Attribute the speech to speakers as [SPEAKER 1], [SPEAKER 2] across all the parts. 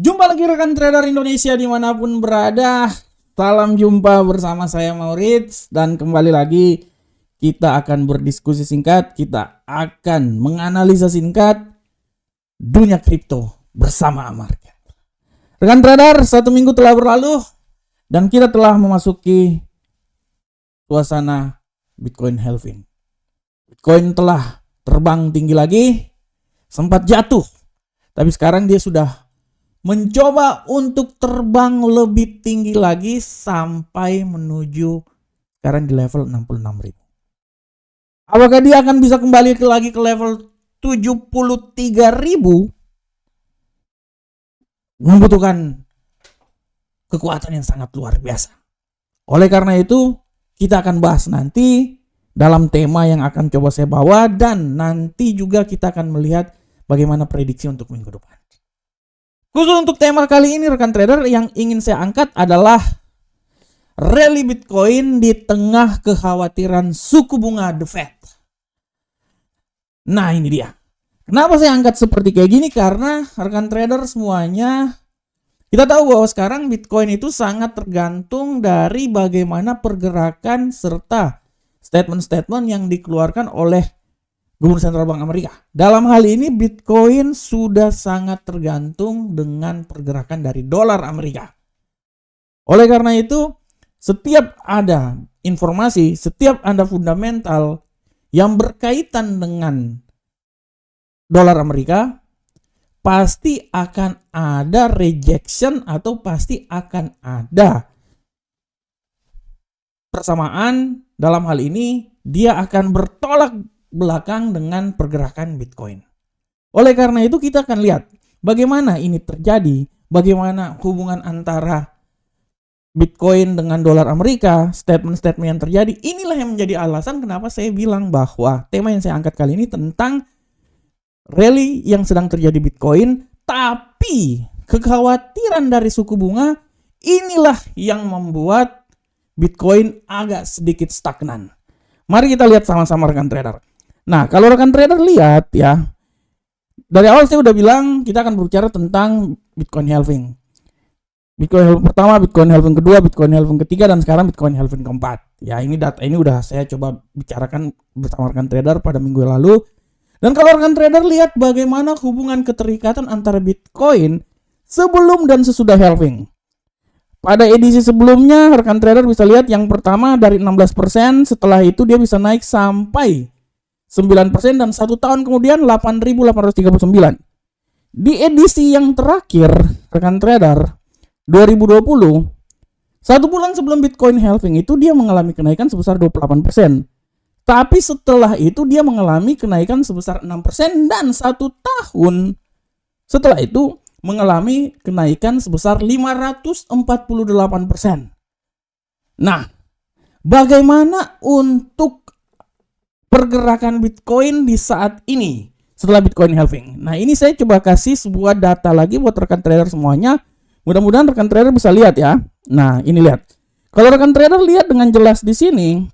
[SPEAKER 1] Jumpa lagi rekan trader Indonesia dimanapun berada. Salam jumpa bersama saya Maurits. Dan kembali lagi kita akan berdiskusi singkat. Kita akan menganalisa singkat dunia kripto bersama Amarket. Rekan trader, 1 minggu telah berlalu dan kita telah memasuki suasana Bitcoin halving. Bitcoin telah terbang tinggi lagi, sempat jatuh, tapi sekarang dia sudah mencoba untuk terbang lebih tinggi lagi sampai menuju sekarang di level 66.000. Apakah dia akan bisa kembali lagi ke level 73.000? Membutuhkan kekuatan yang sangat luar biasa. Oleh karena itu, kita akan bahas nanti dalam tema yang akan coba saya bawa, dan nanti juga kita akan melihat bagaimana prediksi untuk minggu depan. Khusus untuk tema kali ini rekan trader, yang ingin saya angkat adalah rally Bitcoin di tengah kekhawatiran suku bunga The Fed. Nah, ini dia. Kenapa saya angkat seperti kayak gini? Karena rekan trader semuanya, kita tahu bahwa sekarang Bitcoin itu sangat tergantung dari bagaimana pergerakan serta statement-statement yang dikeluarkan oleh Gubernur Sentral Bank Amerika. Dalam hal ini Bitcoin sudah sangat tergantung dengan pergerakan dari dolar Amerika. Oleh karena itu, setiap ada informasi, setiap ada fundamental yang berkaitan dengan dolar Amerika, pasti akan ada rejection atau pasti akan ada persamaan. Dalam hal ini dia akan bertolak belakang dengan pergerakan Bitcoin. Oleh karena itu kita akan lihat bagaimana ini terjadi, bagaimana hubungan antara Bitcoin dengan dolar Amerika, statement-statement yang terjadi. Inilah yang menjadi alasan kenapa saya bilang bahwa tema yang saya angkat kali ini tentang rally yang sedang terjadi Bitcoin, tapi kekhawatiran dari suku bunga inilah yang membuat Bitcoin agak sedikit stagnan. Mari kita lihat sama-sama rekan trader. Nah, kalau rekan trader lihat ya, dari awal saya udah bilang kita akan berbicara tentang Bitcoin halving. Bitcoin halving pertama, Bitcoin halving kedua, Bitcoin halving ketiga, dan sekarang Bitcoin halving keempat. Ya, ini data ini udah saya coba bicarakan bersama rekan trader pada minggu lalu. Dan kalau rekan trader lihat bagaimana hubungan keterikatan antara Bitcoin sebelum dan sesudah halving. Pada edisi sebelumnya rekan trader bisa lihat yang pertama dari 16%, setelah itu dia bisa naik sampai 9%, dan 1 tahun kemudian 8.839. Di edisi yang terakhir rekan trader 2020, 1 bulan sebelum Bitcoin halving itu dia mengalami kenaikan sebesar 28%. Tapi setelah itu dia mengalami kenaikan sebesar 6%, dan 1 tahun setelah itu mengalami kenaikan sebesar 548%. Nah, bagaimana untuk pergerakan Bitcoin di saat ini setelah Bitcoin halving? Nah, ini saya coba kasih sebuah data lagi buat rekan trader semuanya. Mudah-mudahan rekan trader bisa lihat ya. Nah, ini lihat. Kalau rekan trader lihat dengan jelas di sini,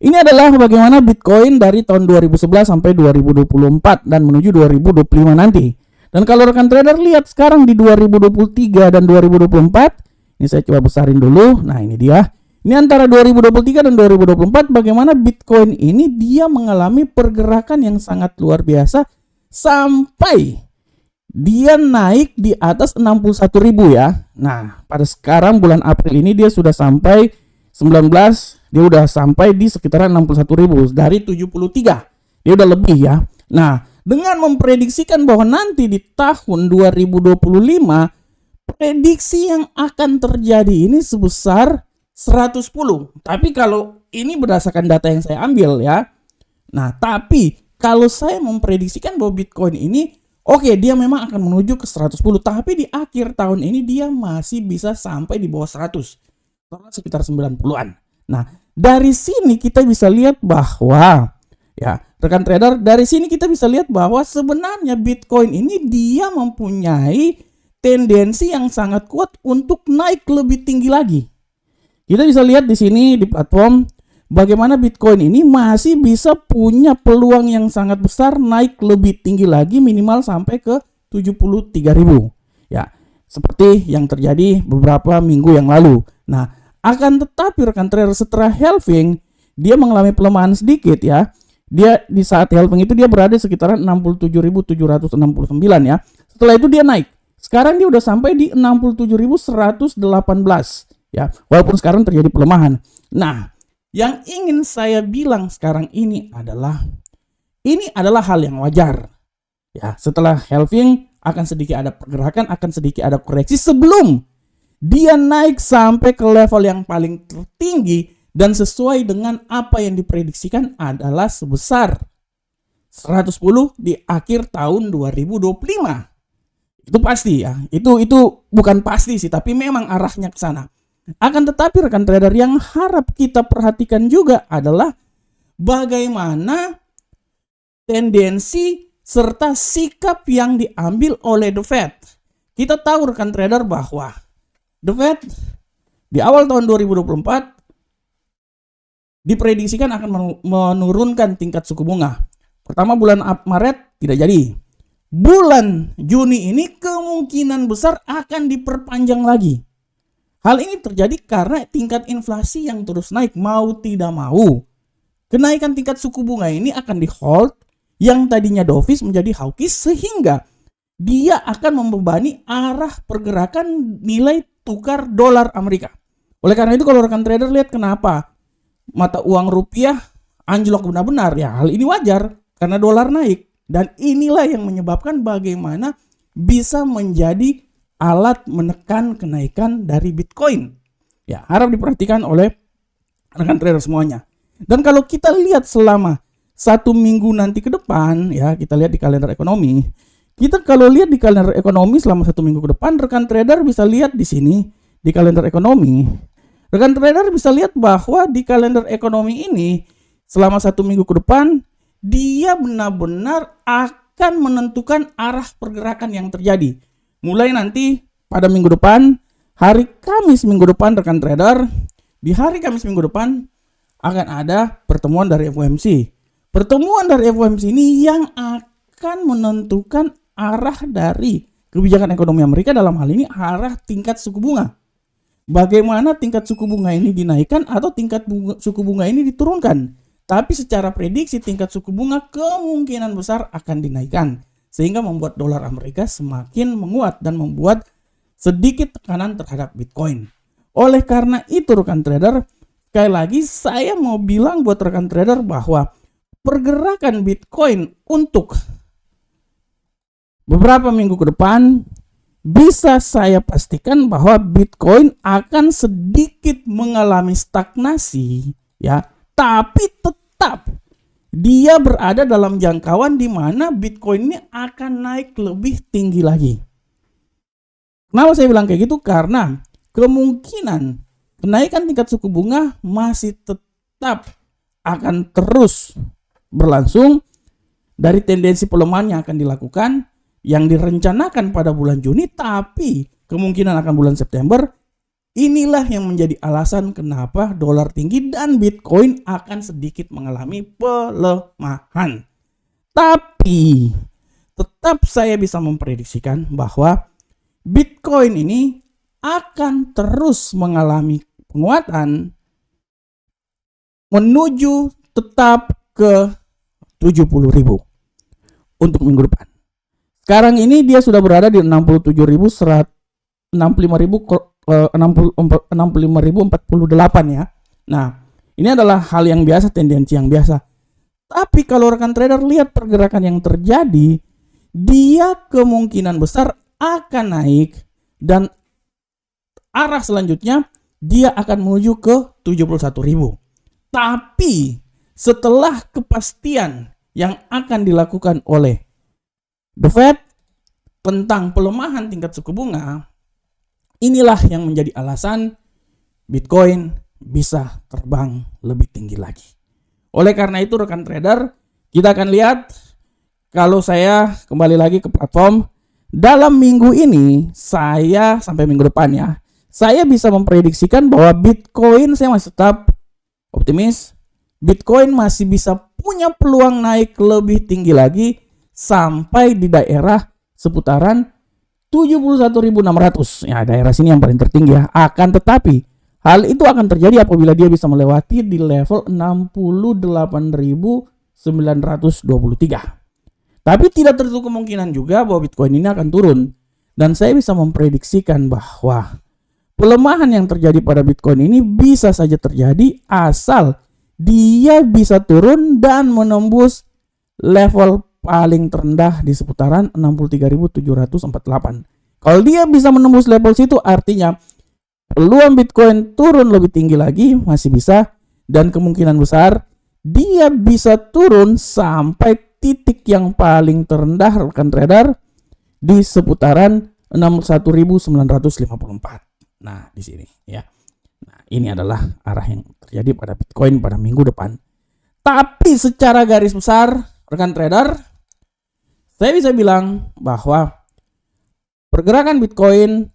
[SPEAKER 1] ini adalah bagaimana Bitcoin dari tahun 2011 sampai 2024 dan menuju 2025 nanti. Dan kalau rekan trader lihat sekarang di 2023 dan 2024, ini saya coba besarin dulu. Nah, ini dia. Ini antara 2023 dan 2024 bagaimana Bitcoin ini dia mengalami pergerakan yang sangat luar biasa sampai dia naik di atas 61.000 ya. Nah, pada sekarang bulan April ini dia sudah sampai 19, dia udah sampai di sekitaran 61.000 dari 73. Dia udah lebih ya. Nah, dengan memprediksikan bahwa nanti di tahun 2025 prediksi yang akan terjadi ini sebesar 110. Tapi kalau ini berdasarkan data yang saya ambil ya. Nah, tapi kalau saya memprediksikan bahwa Bitcoin ini oke, dia memang akan menuju ke 110, tapi di akhir tahun ini dia masih bisa sampai di bawah 100. Sekitar 90-an. Nah, dari sini kita bisa lihat bahwa ya, rekan trader, dari sini kita bisa lihat bahwa sebenarnya Bitcoin ini dia mempunyai tendensi yang sangat kuat untuk naik lebih tinggi lagi. Kita bisa lihat di sini di platform bagaimana Bitcoin ini masih bisa punya peluang yang sangat besar naik lebih tinggi lagi, minimal sampai ke 73.000. Ya, seperti yang terjadi beberapa minggu yang lalu. Nah, akan tetapi rekan trader setelah halving dia mengalami pelemahan sedikit ya. Dia di saat halving itu dia berada sekitaran 67.769 ya. Setelah itu dia naik. Sekarang dia udah sampai di 67.118 ya. Walaupun sekarang terjadi pelemahan. Nah, yang ingin saya bilang sekarang ini adalah hal yang wajar. Ya, setelah halving akan sedikit ada pergerakan, akan sedikit ada koreksi sebelum dia naik sampai ke level yang paling tertinggi dan sesuai dengan apa yang diprediksikan adalah sebesar 110 di akhir tahun 2025. Itu pasti ya. Itu bukan pasti sih, tapi memang arahnya ke sana. Akan tetapi rekan trader yang harap kita perhatikan juga adalah bagaimana tendensi serta sikap yang diambil oleh The Fed. Kita tahu rekan trader bahwa The Fed di awal tahun 2024 diprediksikan akan menurunkan tingkat suku bunga. Pertama bulan Maret tidak jadi. Bulan Juni ini kemungkinan besar akan diperpanjang lagi. Hal ini terjadi karena tingkat inflasi yang terus naik mau tidak mau. Kenaikan tingkat suku bunga ini akan di-hold yang tadinya dovish menjadi hawkish sehingga dia akan membebani arah pergerakan nilai tukar dolar Amerika. Oleh karena itu kalau rekan trader lihat kenapa mata uang rupiah anjlok benar-benar, ya hal ini wajar karena dolar naik. Dan inilah yang menyebabkan bagaimana bisa menjadi alat menekan kenaikan dari Bitcoin. Ya, harap diperhatikan oleh rekan trader semuanya. Dan kalau kita lihat selama 1 minggu nanti ke depan, ya kita lihat di kalender ekonomi. Kita kalau lihat di kalender ekonomi selama 1 minggu ke depan, rekan trader bisa lihat di sini di kalender ekonomi. Rekan trader bisa lihat bahwa di kalender ekonomi ini selama 1 minggu ke depan dia benar-benar akan menentukan arah pergerakan yang terjadi. Mulai nanti pada minggu depan, hari Kamis minggu depan rekan trader, di hari Kamis minggu depan akan ada pertemuan dari FOMC. Pertemuan dari FOMC ini yang akan menentukan arah dari kebijakan ekonomi Amerika, dalam hal ini arah tingkat suku bunga. Bagaimana tingkat suku bunga ini dinaikkan atau tingkat suku bunga ini diturunkan. Tapi secara prediksi tingkat suku bunga kemungkinan besar akan dinaikkan. Sehingga membuat dolar Amerika semakin menguat dan membuat sedikit tekanan terhadap Bitcoin. Oleh karena itu rekan trader, sekali lagi saya mau bilang buat rekan trader bahwa pergerakan Bitcoin untuk beberapa minggu ke depan bisa saya pastikan bahwa Bitcoin akan sedikit mengalami stagnasi ya. Tapi tetap dia berada dalam jangkauan di mana Bitcoin ini akan naik lebih tinggi lagi. Kenapa saya bilang kayak gitu? Karena kemungkinan kenaikan tingkat suku bunga masih tetap akan terus berlangsung dari tendensi pelemahan yang akan dilakukan yang direncanakan pada bulan Juni, tapi kemungkinan akan bulan September. Inilah yang menjadi alasan kenapa dolar tinggi dan Bitcoin akan sedikit mengalami pelemahan. Tapi tetap saya bisa memprediksikan bahwa Bitcoin ini akan terus mengalami penguatan menuju tetap ke 70.000 untuk minggu depan. Sekarang ini dia sudah berada di 65.048 ya. Nah, ini adalah hal yang biasa, tendensi yang biasa. Tapi kalau rekan trader lihat pergerakan yang terjadi, dia kemungkinan besar akan naik dan arah selanjutnya dia akan menuju ke 71.000. Tapi setelah kepastian yang akan dilakukan oleh The Fed tentang pelemahan tingkat suku bunga, inilah yang menjadi alasan Bitcoin bisa terbang lebih tinggi lagi. Oleh karena itu rekan trader, kita akan lihat kalau saya kembali lagi ke platform dalam minggu ini, saya sampai minggu depan ya, saya bisa memprediksikan bahwa Bitcoin saya masih tetap optimis. Bitcoin masih bisa punya peluang naik lebih tinggi lagi sampai di daerah seputaran 71.600. Ya, daerah sini yang paling tertinggi ya. Akan tetapi hal itu akan terjadi apabila dia bisa melewati di level 68.923. Tapi tidak tertutup kemungkinan juga bahwa Bitcoin ini akan turun. Dan saya bisa memprediksikan bahwa pelemahan yang terjadi pada Bitcoin ini bisa saja terjadi asal dia bisa turun dan menembus level paling terendah di seputaran 63.748. Kalau dia bisa menembus level situ, artinya peluang Bitcoin turun lebih tinggi lagi masih bisa, dan kemungkinan besar dia bisa turun sampai titik yang paling terendah rekan trader di seputaran 61.954. Nah, di sini ya. Nah, ini adalah arah yang terjadi pada Bitcoin pada minggu depan. Tapi secara garis besar rekan trader, saya bisa bilang bahwa pergerakan Bitcoin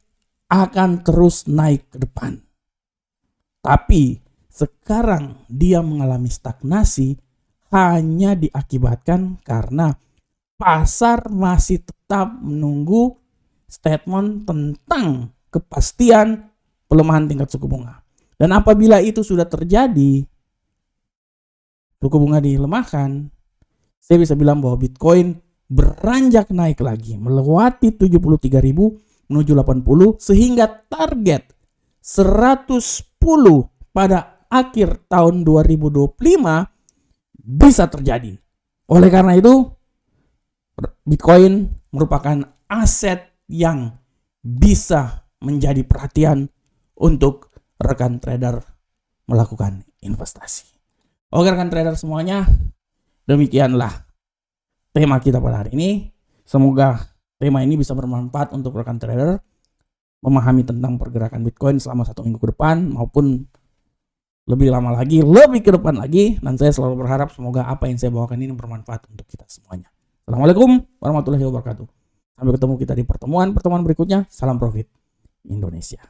[SPEAKER 1] akan terus naik ke depan. Tapi sekarang dia mengalami stagnasi hanya diakibatkan karena pasar masih tetap menunggu statement tentang kepastian pelemahan tingkat suku bunga. Dan apabila itu sudah terjadi, suku bunga dilemahkan, saya bisa bilang bahwa Bitcoin beranjak naik lagi, melewati 73.000 menuju 80, sehingga target 110 pada akhir tahun 2025 bisa terjadi. Oleh karena itu, Bitcoin merupakan aset yang bisa menjadi perhatian untuk rekan trader melakukan investasi. Oke rekan trader semuanya, demikianlah tema kita pada hari ini. Semoga tema ini bisa bermanfaat untuk rekan trader memahami tentang pergerakan Bitcoin selama 1 minggu ke depan maupun lebih lama lagi, lebih ke depan lagi. Dan saya selalu berharap semoga apa yang saya bawakan ini bermanfaat untuk kita semuanya. Assalamualaikum warahmatullahi wabarakatuh. Sampai ketemu kita di pertemuan berikutnya. Salam profit Indonesia.